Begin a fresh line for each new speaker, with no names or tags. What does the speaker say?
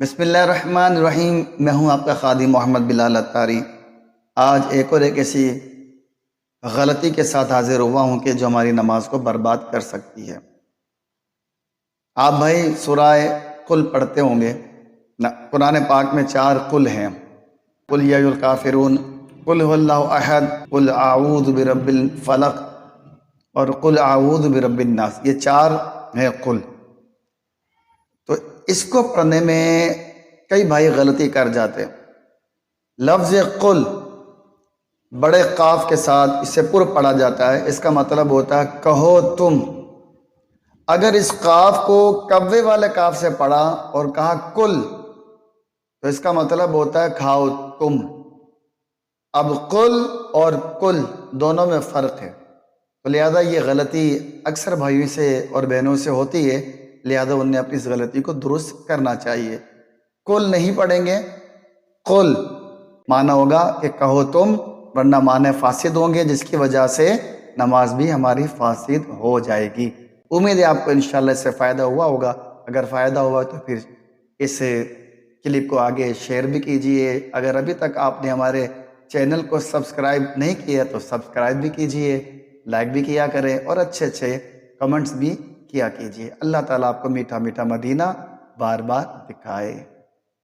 بسم اللہ الرحمن الرحیم۔ میں ہوں آپ کا خادم محمد بلال اتاری۔ آج ایک ایسی غلطی کے ساتھ حاضر ہوا ہوں کہ جو ہماری نماز کو برباد کر سکتی ہے۔ آپ بھائی سورہ قل پڑھتے ہوں گے۔ قرآن پاک میں 4 قل ہیں۔ قل یا الکافرون، قل هو اللہ احد، قل اعوذ برب الفلق اور قل اعوذ برب الناس، یہ 4 ہیں قل۔ تو اس کو پڑھنے میں کئی بھائی غلطی کر جاتے ہیں۔ لفظ قل بڑے قاف کے ساتھ اسے پر پڑھا جاتا ہے، اس کا مطلب ہوتا ہے کہو تم۔ اگر اس قاف کو کوے والے قاف سے پڑھا اور کہا کل، تو اس کا مطلب ہوتا ہے کھاؤ تم۔ اب قل اور کل دونوں میں فرق ہے، تو لہذا یہ غلطی اکثر بھائیوں سے اور بہنوں سے ہوتی ہے، لہذا انہیں اپنی اس غلطی کو درست کرنا چاہیے۔ کل نہیں پڑھیں گے، قل معنی ہوگا کہ کہو تم، ورنہ معنی فاسد ہوں گے، جس کی وجہ سے نماز بھی ہماری فاسد ہو جائے گی۔ امید ہے آپ کو انشاءاللہ اس سے فائدہ ہوا ہوگا۔ اگر فائدہ ہوا تو پھر اس کلپ کو آگے شیئر بھی کیجئے۔ اگر ابھی تک آپ نے ہمارے چینل کو سبسکرائب نہیں کیا تو سبسکرائب بھی کیجئے، لائک بھی کیا کریں اور اچھے کمنٹس بھی کیا کیجئے۔ اللہ تعالیٰ آپ کو میٹھا میٹھا مدینہ بار بار دکھائے۔